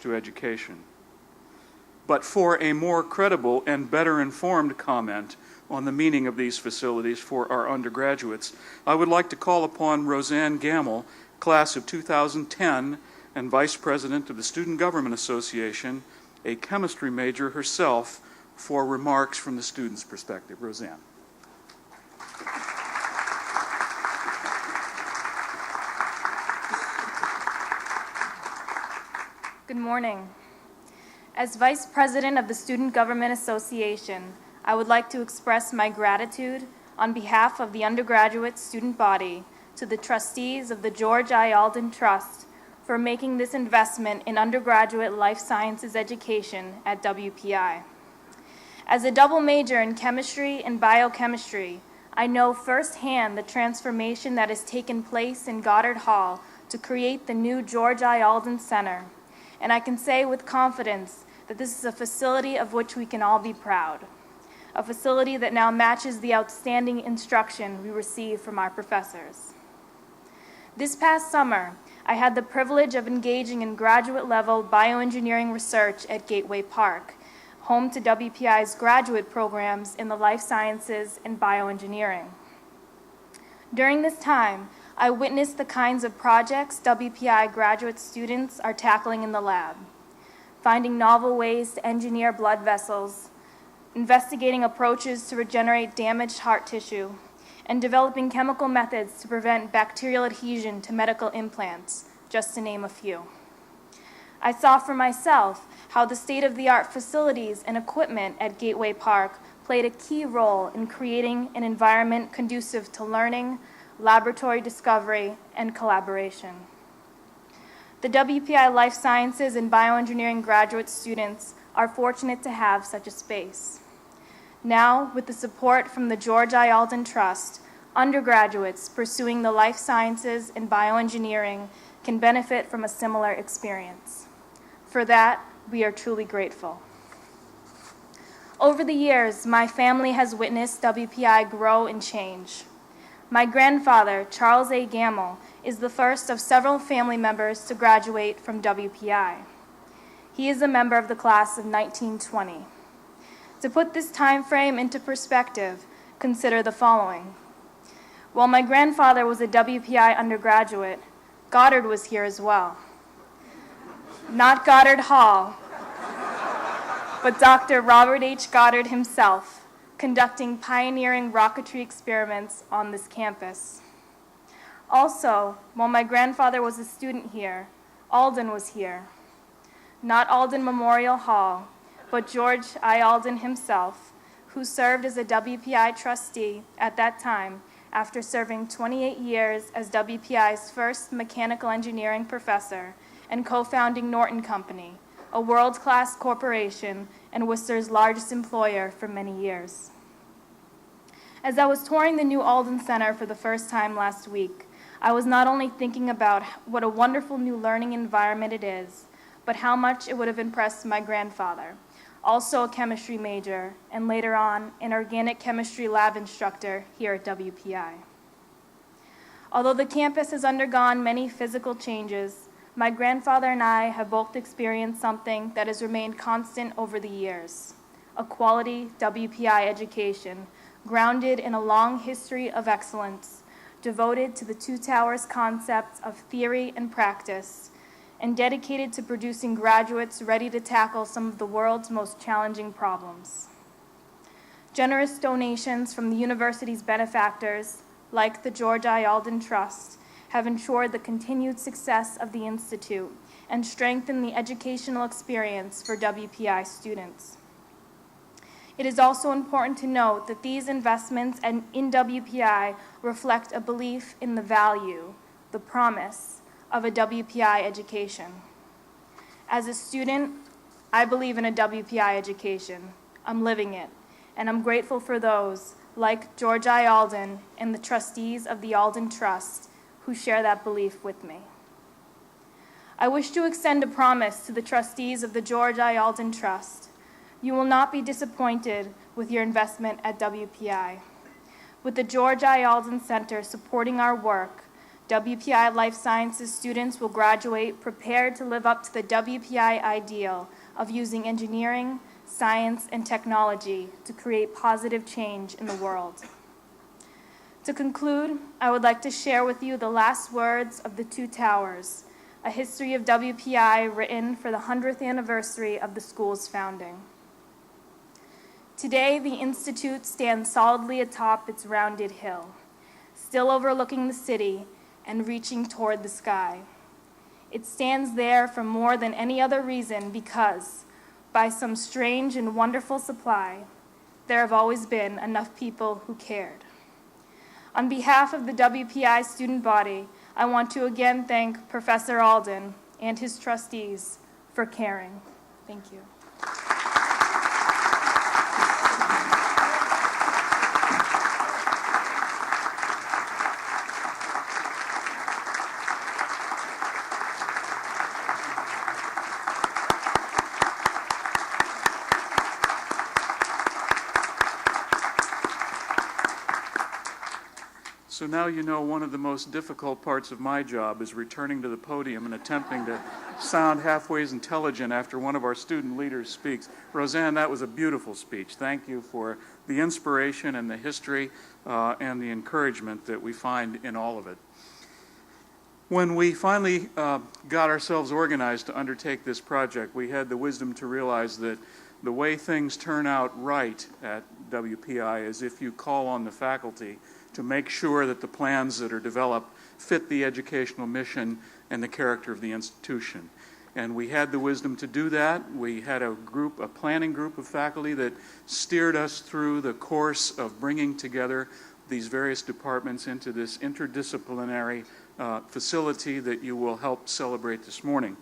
to education. But for a more credible and better informed comment on the meaning of these facilities for our undergraduates, I would like to call upon Roseann Gammal, class of 2010 and Vice President of the Student Government Association, a chemistry major herself, for remarks from the student's perspective. Roseann. Good morning. As Vice President of the Student Government Association, I would like to express my gratitude on behalf of the undergraduate student body to the trustees of the George I. Alden Trust for making this investment in undergraduate life sciences education at WPI. As a double major in chemistry and biochemistry, I know firsthand the transformation that has taken place in Goddard Hall to create the new George I. Alden Center. And I can say with confidence that this is a facility of which we can all be proud, a facility that now matches the outstanding instruction we receive from our professors. This past summer, I had the privilege of engaging in graduate-level bioengineering research at Gateway Park, home to WPI's graduate programs in the life sciences and bioengineering. During this time, I witnessed the kinds of projects WPI graduate students are tackling in the lab, finding novel ways to engineer blood vessels, investigating approaches to regenerate damaged heart tissue, and developing chemical methods to prevent bacterial adhesion to medical implants, just to name a few. I saw for myself how the state-of-the-art facilities and equipment at Gateway Park played a key role in creating an environment conducive to learning, laboratory discovery, and collaboration. The WPI Life Sciences and Bioengineering graduate students are fortunate to have such a space. Now, with the support from the George I. Alden Trust, undergraduates pursuing the life sciences and bioengineering can benefit from a similar experience. For that, we are truly grateful. Over the years, my family has witnessed WPI grow and change. My grandfather, Charles A. Gammal, is the first of several family members to graduate from WPI. He is a member of the class of 1920. To put this time frame into perspective, consider the following. While my grandfather was a WPI undergraduate, Goddard was here as well. Not Goddard Hall, but Dr. Robert H. Goddard himself, conducting pioneering rocketry experiments on this campus. Also, while my grandfather was a student here, Alden was here. Not Alden Memorial Hall, but George I. Alden himself, who served as a WPI trustee at that time after serving 28 years as WPI's first mechanical engineering professor and co-founding Norton Company, a world-class corporation and Worcester's largest employer for many years. As I was touring the new Alden Center for the first time last week, I was not only thinking about what a wonderful new learning environment it is, but how much it would have impressed my grandfather, also a chemistry major, and later on, an organic chemistry lab instructor here at WPI. Although the campus has undergone many physical changes, my grandfather and I have both experienced something that has remained constant over the years: a quality WPI education grounded in a long history of excellence, devoted to the Two Towers concept of theory and practice, and dedicated to producing graduates ready to tackle some of the world's most challenging problems. Generous donations from the university's benefactors, like the George I. Alden Trust, have ensured the continued success of the Institute and strengthened the educational experience for WPI students. It is also important to note that these investments in WPI reflect a belief in the value, the promise, of a WPI education. As a student, I believe in a WPI education. I'm living it, and I'm grateful for those, like George I. Alden and the trustees of the Alden Trust, who share that belief with me. I wish to extend a promise to the trustees of the George I. Alden Trust. You will not be disappointed with your investment at WPI. With the George I. Alden Center supporting our work, WPI Life Sciences students will graduate prepared to live up to the WPI ideal of using engineering, science, and technology to create positive change in the world. To conclude, I would like to share with you the last words of The Two Towers, a history of WPI written for the 100th anniversary of the school's founding. Today, the Institute stands solidly atop its rounded hill, still overlooking the city and reaching toward the sky. It stands there for more than any other reason because, by some strange and wonderful supply, there have always been enough people who cared. On behalf of the WPI student body, I want to again thank Professor Alden and his trustees for caring. Thank you. So now you know one of the most difficult parts of my job is returning to the podium and attempting to sound halfway intelligent after one of our student leaders speaks. Roseann, that was a beautiful speech. Thank you for the inspiration and the history and the encouragement that we find in all of it. When we finally got ourselves organized to undertake this project, we had the wisdom to realize that the way things turn out right at WPI is if you call on the faculty to make sure that the plans that are developed fit the educational mission and the character of the institution. And we had the wisdom to do that. We had a planning group of faculty that steered us through the course of bringing together these various departments into this interdisciplinary facility that you will help celebrate this morning.